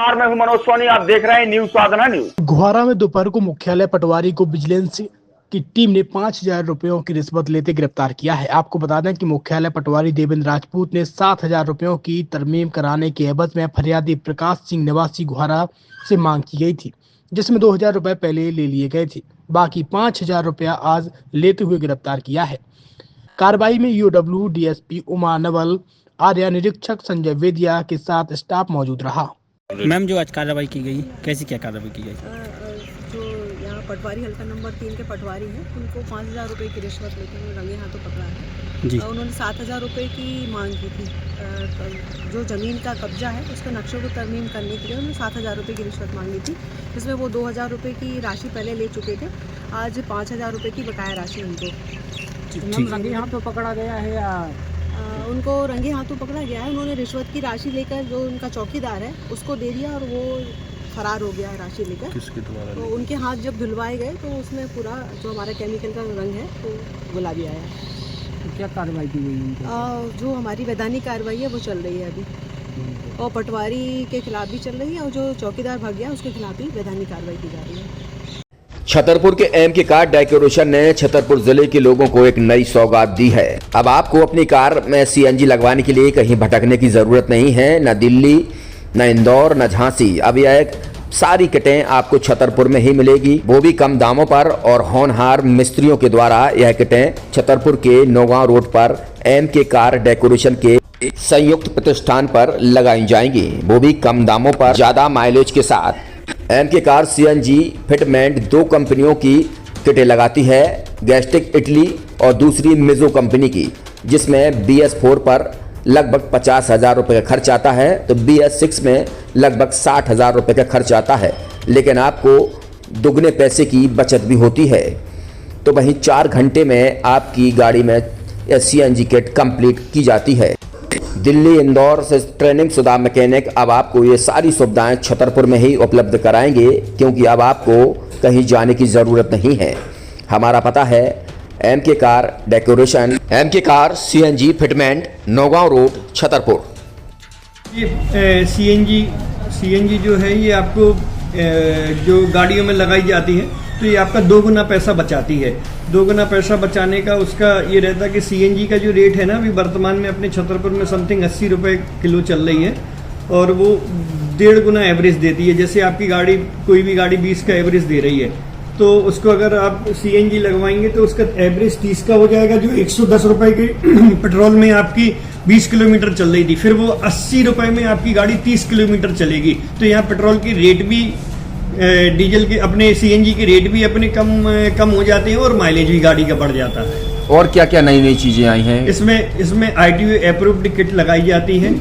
मैं हूं मनोज सोनी, आप देख रहे हैं न्यूज साधना न्यूज। गोहारा में दोपहर को मुख्यालय पटवारी को विजिलेंस की टीम ने 5,000 रुपयों की रिश्वत लेते गिरफ्तार किया है। आपको बता दें कि मुख्यालय पटवारी देवेंद्र राजपूत ने 7,000 रुपयों की तरमीम कराने के एवज में फरियादी प्रकाश सिंह निवासी गोहारा से मांग की गई थी, जिसमें 2,000 रुपए पहले ले लिए गए थे। बाकी 5,000 रुपया आज लेते हुए गिरफ्तार किया है। कार्रवाई में यूडब्ल्यू डीएसपी उमा नवल, आर्या निरीक्षक संजय वेदिया के साथ स्टाफ मौजूद रहा। मैम, जो आज कार्रवाई की गई, कैसी क्या कार्रवाई की गई? जो यहाँ पटवारी हल्का नंबर 3 के पटवारी हैं, उनको 5,000 रुपये की रिश्वत लेते हुए रंगे हाथों पकड़ा है जी। उन्होंने 7,000 रुपये की मांग की थी। जो ज़मीन का कब्जा है उसके नक्शों को तरमीम करने के लिए उन्होंने 7,000 रुपये की रिश्वत मांगी थी, जिसमें वो 2,000 रुपये की राशि पहले ले चुके थे। आज 5,000 रुपये की बकाया राशि उनको रंगे हाथों पकड़ा गया है या उनको रंगे हाथों पकड़ा गया है। उन्होंने रिश्वत की राशि लेकर जो उनका चौकीदार है उसको दे दिया और वो फरार हो गया है राशि लेकर। किसके द्वारा? तो उनके हाथ जब धुलवाए गए तो उसमें पूरा जो हमारा केमिकल का रंग है तो गुलाबी आया। तो क्या कार्रवाई की गई? जो हमारी वैधानिक कार्रवाई है वो चल रही है अभी, और पटवारी के खिलाफ भी चल रही है, और जो चौकीदार भाग गया उसके खिलाफ भी वैधानिक कार्रवाई की जा रही है। छतरपुर के एमके कार डेकोरेशन ने छतरपुर जिले के लोगों को एक नई सौगात दी है। अब आपको अपनी कार में सीएनजी लगवाने के लिए कहीं भटकने की जरूरत नहीं है, न दिल्ली, न इंदौर, न झांसी। अब यह सारी किटें आपको छतरपुर में ही मिलेगी, वो भी कम दामों पर। और होनहार मिस्त्रियों के द्वारा यह किटें छतरपुर के नौगांव रोड पर एमके कार डेकोरेशन के संयुक्त प्रतिष्ठान पर लगाई जाएंगी, वो भी कम दामों पर, ज्यादा माइलेज के साथ। एमके कार सीएनजी फिटमेंट 2 कंपनियों की किटें लगाती है, गैस्टिक इटली और दूसरी मिजो कंपनी की, जिसमें BS4 पर लगभग 50,000 रुपये का खर्च आता है, तो BS6 में लगभग 60,000 रुपये का खर्च आता है। लेकिन आपको दुगने पैसे की बचत भी होती है। तो वहीं 4 घंटे में आपकी गाड़ी में सीएनजी किट कंप्लीट की जाती है। दिल्ली, इंदौर से ट्रेनिंग शुदा मैकेनिक अब आपको ये सारी सुविधाएं छतरपुर में ही उपलब्ध कराएंगे, क्योंकि अब आपको कहीं जाने की ज़रूरत नहीं है। हमारा पता है MK car decoration, MK car CNG fitment, Naugaon road, Chhatarpur. ये सीएनजी जो है ये आपको जो गाड़ियों में लगाई जाती है तो ये आपका 2 गुना पैसा बचाती है। 2 गुना पैसा बचाने का उसका ये रहता है कि सीएनजी का जो रेट है ना, अभी वर्तमान में अपने छतरपुर में समथिंग 80 रुपये किलो चल रही है, और वो 1.5 गुना एवरेज देती है। जैसे आपकी गाड़ी, कोई भी गाड़ी 20 का एवरेज दे रही है, तो उसको अगर आप सीएनजी लगवाएंगे तो उसका एवरेज 30 का हो जाएगा। जो 110 रुपये की पेट्रोल में आपकी 20 किलोमीटर चल रही थी, फिर वो 80 रुपये में आपकी गाड़ी 30 किलोमीटर चलेगी। तो यहाँ पेट्रोल की रेट भी, डीजल के, अपने सीएनजी के रेट भी अपने कम हो जाते हैं, और माइलेज भी गाड़ी का बढ़ जाता है। और क्या क्या नई नई चीजें आई हैं? इसमें ITO अप्रूव्ड किट लगाई जाती है,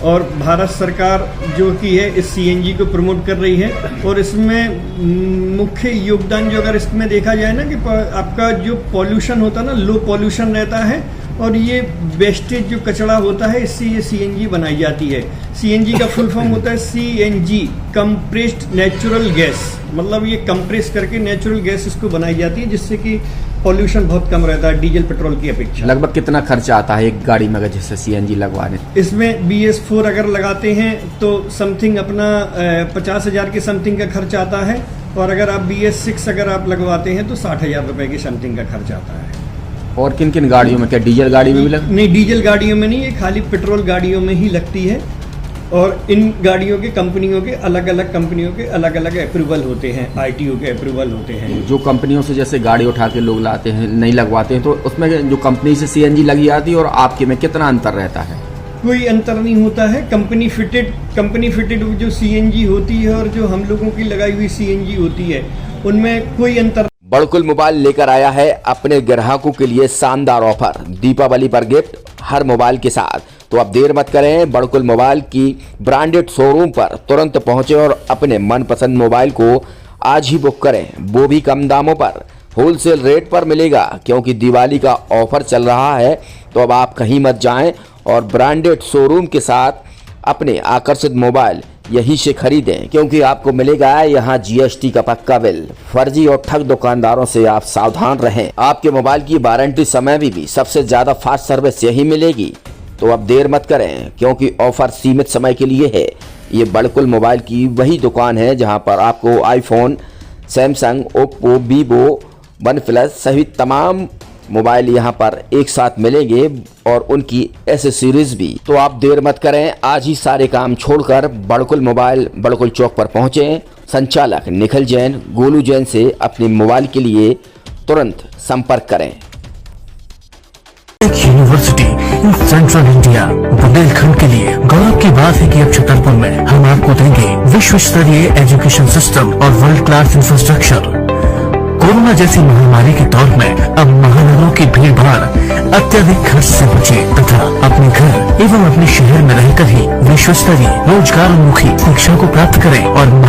और भारत सरकार जो की है इस सीएनजी को प्रमोट कर रही है। और इसमें मुख्य योगदान जो अगर इसमें देखा जाए ना, कि आपका जो पॉल्यूशन होता है ना, लो पॉल्यूशन रहता है, और ये वेस्टेज जो कचरा होता है, इससे ये सीएनजी बनाई जाती है। सीएनजी का फुल फॉर्म होता है CNG, कंप्रेस्ड नेचुरल गैस। मतलब ये कंप्रेस करके नेचुरल गैस इसको बनाई जाती है, जिससे कि पॉल्यूशन बहुत कम रहता है डीजल पेट्रोल की अपेक्षा। लगभग कितना खर्चा आता है एक गाड़ी में अगर जैसे सीएनजी लगवाने? इसमें BS4 अगर लगाते हैं तो समथिंग अपना 50,000 के समथिंग का खर्च आता है, और अगर आप BS6 अगर आप लगवाते हैं तो 60,000 रुपये की समथिंग का खर्च आता है। और किन किन गाड़ियों में? क्या डीजल गाड़ी में भी लगती? नहीं, डीजल गाड़ियों में नहीं, ये खाली पेट्रोल गाड़ियों में ही लगती है। और इन गाड़ियों के कंपनियों के अलग अलग अप्रूवल होते हैं, ITO के अप्रूवल होते हैं। जो कंपनियों से जैसे गाड़ी उठा के लोग लाते हैं, नहीं लगवाते हैं, तो उसमें जो कंपनी से सीएनजी लगी जाती है और आपके में कितना अंतर रहता है? कोई अंतर नहीं होता है। कंपनी फिटेड जो सीएनजी होती है और जो हम लोगों की लगाई हुई सीएनजी होती है, उनमें कोई अंतर। बड़कुल मोबाइल लेकर आया है अपने ग्राहकों के लिए शानदार ऑफर, दीपावली पर गिफ्ट हर मोबाइल के साथ। तो अब देर मत करें, बड़कुल मोबाइल की ब्रांडेड शोरूम पर तुरंत पहुंचे और अपने मनपसंद मोबाइल को आज ही बुक करें, वो भी कम दामों पर, होलसेल रेट पर मिलेगा, क्योंकि दिवाली का ऑफर चल रहा है। तो अब आप कहीं मत जाएं और ब्रांडेड शोरूम के साथ अपने आकर्षित मोबाइल यहीं से खरीदें, क्योंकि आपको मिलेगा यहाँ GST का पक्का बिल। फर्जी और ठग दुकानदारों से आप सावधान रहें। आपके मोबाइल की वारंटी समय में भी सबसे ज्यादा फास्ट सर्विस यही मिलेगी। तो अब देर मत करें, क्योंकि ऑफर सीमित समय के लिए है। ये बड़कुल मोबाइल की वही दुकान है जहां पर आपको iPhone, Samsung, Oppo, Vivo, one plus सहित तमाम मोबाइल यहां पर एक साथ मिलेंगे और उनकी एसेसरीज भी। तो आप देर मत करें, आज ही सारे काम छोड़कर बड़कुल मोबाइल बड़कुल चौक पर पहुंचें। संचालक निखिल जैन, गोलू जैन से अपने मोबाइल के लिए तुरंत संपर्क करें। एक university in central India Bundelkhand के लिए गौरव की बात है कि अब छतरपुर में हम आपको देंगे विश्व स्तरीय एजुकेशन सिस्टम और वर्ल्ड क्लास इंफ्रास्ट्रक्चर। कोरोना जैसी महामारी के दौर में अब महानगरों की भीड़ भाड़ अत्यधिक खर्च से बचे तथा अपने घर एवं अपने शहर में रहकर ही विश्व स्तरीय रोजगार उन्मुखी शिक्षा को प्राप्त करें और